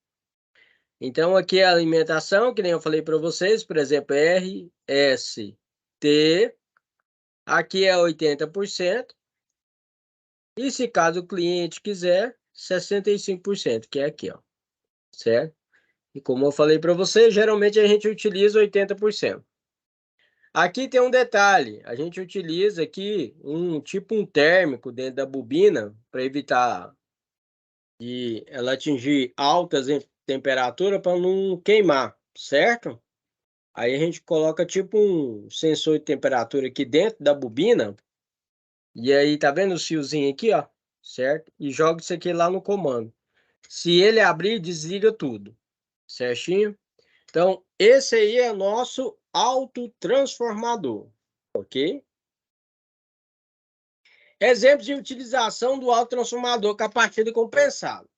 Então aqui é a alimentação, que nem eu falei para vocês, por exemplo, RST, aqui é 80%. E se caso o cliente quiser, 65%, que é aqui, ó. Certo? E como eu falei para você, geralmente a gente utiliza 80%. Aqui tem um detalhe, a gente utiliza aqui um térmico dentro da bobina para evitar de ela atingir altas temperaturas para não queimar, certo? Aí a gente coloca tipo um sensor de temperatura aqui dentro da bobina e aí tá vendo o fiozinho aqui, ó, certo? E joga isso aqui lá no comando. Se ele abrir, desliga tudo, certinho? Então, esse aí é nosso autotransformador, ok? Exemplos de utilização do autotransformador com a partida compensada.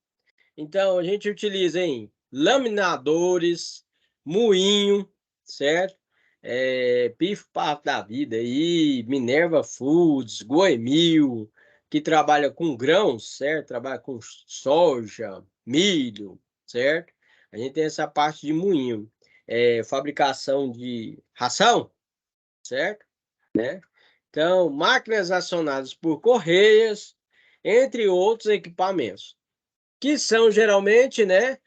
Então, a gente utiliza em laminadores, moinho, certo? Pifo Pato da Vida aí, Minerva Foods, Goemil, que trabalha com grãos, certo? Trabalha com soja, milho, certo? A gente tem essa parte de moinho. Fabricação de ração, certo? Né? Então, máquinas acionadas por correias, entre outros equipamentos. que são geralmente, né,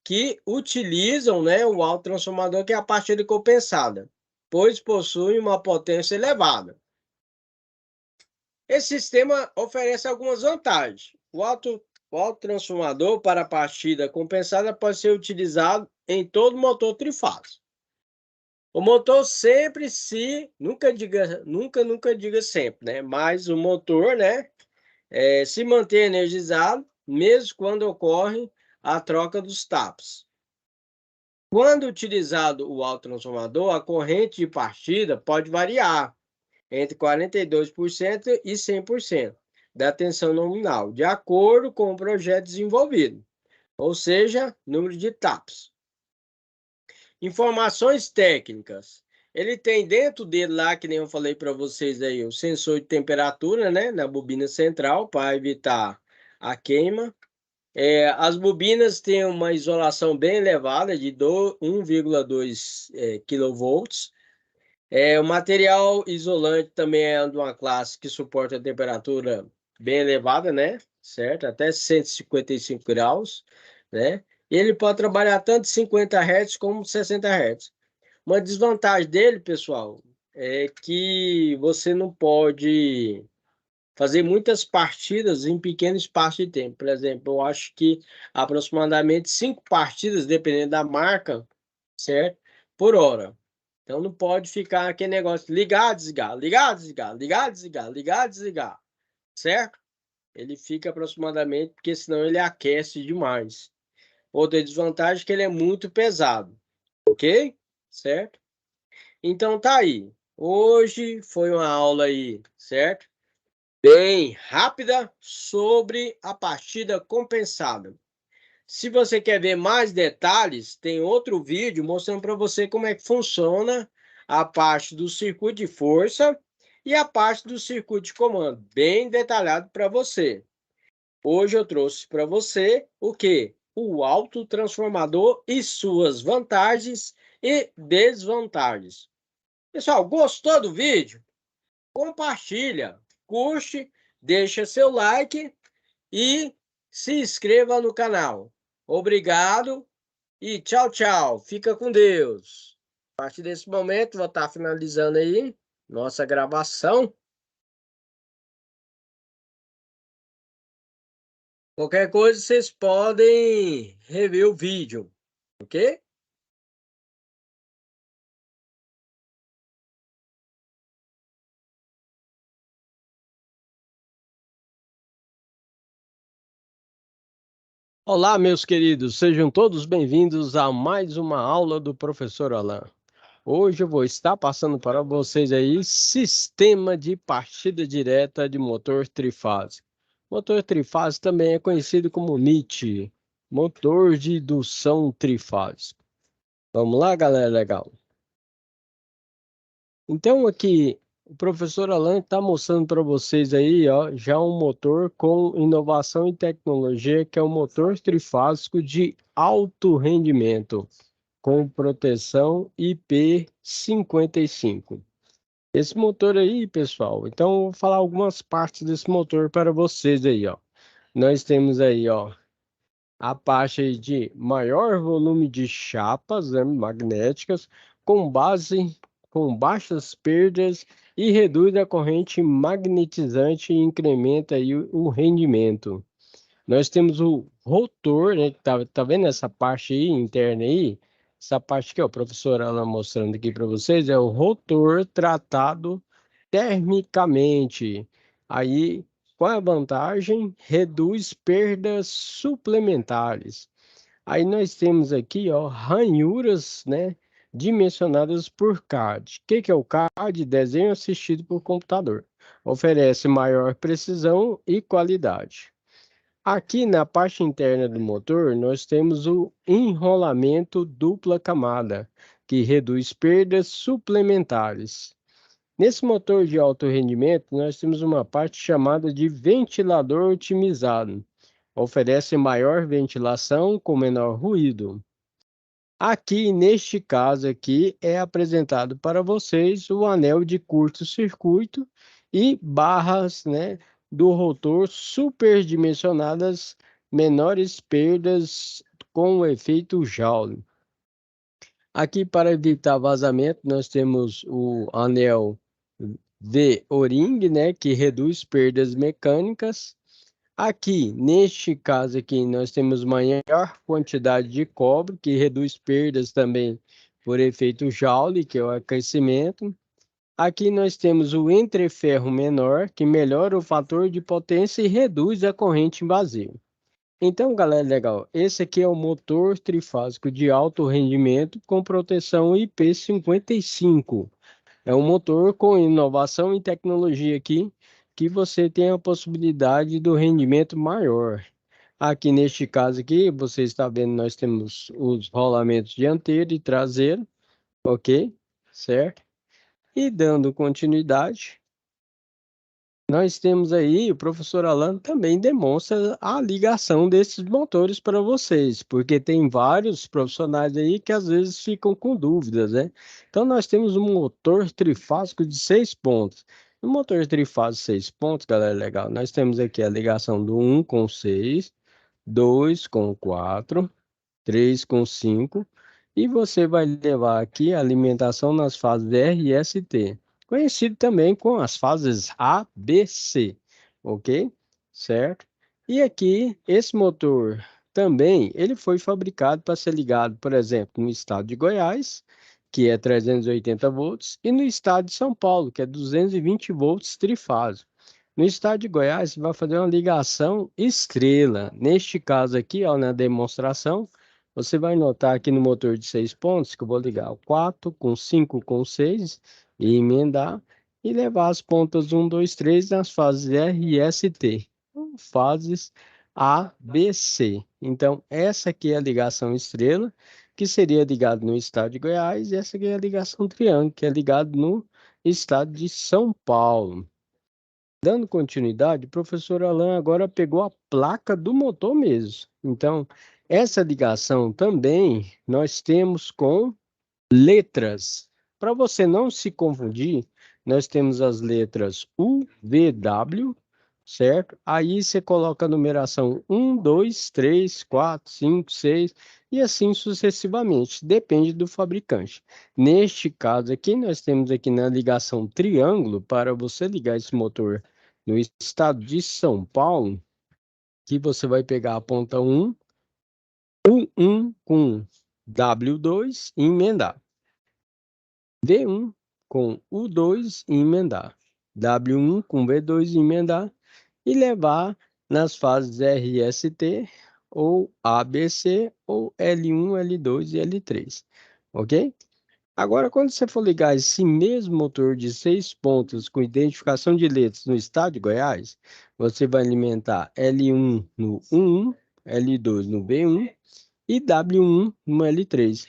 que utilizam, né, o autotransformador, que é a partida compensada, pois possui uma potência elevada. Esse sistema oferece algumas vantagens. O autotransformador para a partida compensada pode ser utilizado em todo motor trifásico. O motor sempre nunca diga sempre, né? Mas o motor, né, se mantém energizado, mesmo quando ocorre a troca dos taps. Quando utilizado o autotransformador, a corrente de partida pode variar entre 42% e 100% da tensão nominal, de acordo com o projeto desenvolvido, ou seja, número de taps. Informações técnicas. Ele tem dentro dele lá, que nem eu falei para vocês aí, o sensor de temperatura, né, na bobina central, para evitar a queima. As bobinas têm uma isolação bem elevada, de 1,2 kV. O material isolante também é de uma classe que suporta a temperatura bem elevada, né? Certo? Até 155 graus, né? E ele pode trabalhar tanto 50 Hz como 60 Hz. Uma desvantagem dele, pessoal, é que você não pode fazer muitas partidas em pequeno espaço de tempo. Por exemplo, eu acho que aproximadamente 5 partidas, dependendo da marca, certo? Por hora. Então não pode ficar aquele negócio ligar, desligar, ligar, desligar, ligar, desligar, ligar, desligar, certo? Ele fica aproximadamente, porque senão ele aquece demais. Outra desvantagem é que ele é muito pesado, ok? Certo? Então tá aí. Hoje foi uma aula aí, certo? Bem rápida sobre a partida compensada. Se você quer ver mais detalhes, tem outro vídeo mostrando para você como é que funciona a parte do circuito de força e a parte do circuito de comando, bem detalhado para você. Hoje eu trouxe para você o que? O autotransformador e suas vantagens e desvantagens. Pessoal, gostou do vídeo? Compartilha, curte, deixa seu like e se inscreva no canal. Obrigado e tchau, tchau. Fica com Deus. A partir desse momento, vou estar finalizando aí nossa gravação. Qualquer coisa, vocês podem rever o vídeo, ok? Olá, meus queridos, sejam todos bem-vindos a mais uma aula do professor Alain. Hoje eu vou estar passando para vocês aí sistema de partida direta de motor trifásico. Motor trifásico também é conhecido como MIT, motor de indução trifásico. Vamos lá, galera, legal. Então aqui o professor Alan está mostrando para vocês aí, ó, já um motor com inovação e tecnologia, que é um motor trifásico de alto rendimento, com proteção IP55. Esse motor aí, pessoal, então eu vou falar algumas partes desse motor para vocês aí, ó. Nós temos aí, ó, a parte aí de maior volume de chapas, né, magnéticas, com base com baixas perdas e reduz a corrente magnetizante e incrementa aí o rendimento. Nós temos o rotor, né? Tá vendo essa parte aí interna aí? Essa parte que ó, o professor Alan mostrando aqui para vocês é o rotor tratado termicamente. Aí, qual é a vantagem? Reduz perdas suplementares. Aí nós temos aqui, ó, ranhuras, né? Dimensionadas por CAD. O que é o CAD? Desenho assistido por computador. Oferece maior precisão e qualidade. Aqui na parte interna do motor, nós temos o enrolamento dupla camada, que reduz perdas suplementares. Nesse motor de alto rendimento, nós temos uma parte chamada de ventilador otimizado. Oferece maior ventilação com menor ruído. Aqui, neste caso aqui, é apresentado para vocês o anel de curto-circuito e barras, né, do rotor superdimensionadas menores perdas com o efeito Joule. Aqui, para evitar vazamento, nós temos o anel V-O-ring, né, que reduz perdas mecânicas. Aqui, neste caso aqui, nós temos maior quantidade de cobre, que reduz perdas também por efeito Joule, que é o aquecimento. Aqui nós temos o entreferro menor, que melhora o fator de potência e reduz a corrente invasiva. Então, galera, legal. Esse aqui é o motor trifásico de alto rendimento com proteção IP55. É um motor com inovação e tecnologia aqui que você tem a possibilidade do rendimento maior. Aqui neste caso aqui, você está vendo, nós temos os rolamentos dianteiro e traseiro, ok? Certo? E dando continuidade, nós temos aí, o professor Alan também demonstra a ligação desses motores para vocês, porque tem vários profissionais aí que às vezes ficam com dúvidas, né? Então nós temos um motor trifásico de 6 pontos. No motor trifásico de 6 pontos, galera, legal, nós temos aqui a ligação do 1 com 6, 2 com 4, 3 com 5, e você vai levar aqui a alimentação nas fases R e ST, conhecido também com as fases A, B, C, ok? Certo? E aqui, esse motor também, ele foi fabricado para ser ligado, por exemplo, no estado de Goiás, que é 380 volts, e no estado de São Paulo, que é 220 volts trifásico. No estado de Goiás, você vai fazer uma ligação estrela. Neste caso aqui, ó, na demonstração, você vai notar aqui no motor de 6 pontos que eu vou ligar o 4 com 5 com 6 e emendar e levar as pontas 1, 2, 3 nas fases R e ST. Fases A, B, C. Então, essa aqui é a ligação estrela, que seria ligado no estado de Goiás, e essa aqui é a ligação triângulo, que é ligado no estado de São Paulo. Dando continuidade, o professor Alan agora pegou a placa do motor mesmo. Então, essa ligação também nós temos com letras. Para você não se confundir, nós temos as letras U, V, W, certo? Aí você coloca a numeração 1, 2, 3, 4, 5, 6 e assim sucessivamente, depende do fabricante. Neste caso aqui, nós temos aqui na ligação triângulo, para você ligar esse motor no estado de São Paulo, que você vai pegar a ponta 1, U1 com W2 e emendar. V1 com U2 e emendar. W1 com V2 e emendar. E levar nas fases RST, ou ABC, ou L1, L2 e L3. Ok? Agora, quando você for ligar esse mesmo motor de 6 pontos com identificação de letras no estado de Goiás, você vai alimentar L1 no 11, L2 no V1 e W1 no L3,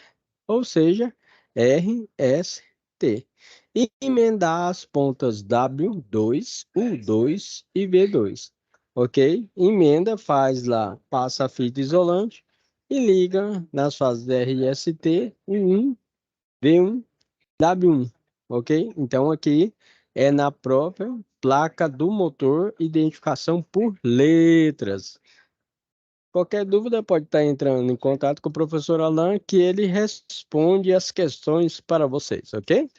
ou seja, R, S, T. E emendar as pontas W2, U2 e V2. Ok? Emenda, faz lá, passa a fita isolante e liga nas fases R e ST, U1, V1, W1. Ok? Então aqui é na própria placa do motor, identificação por letras. Qualquer dúvida pode estar entrando em contato com o professor Alan, que ele responde as questões para vocês, ok?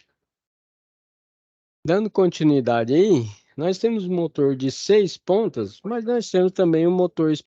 Dando continuidade aí, nós temos um motor de 6 pontas, mas nós temos também um motor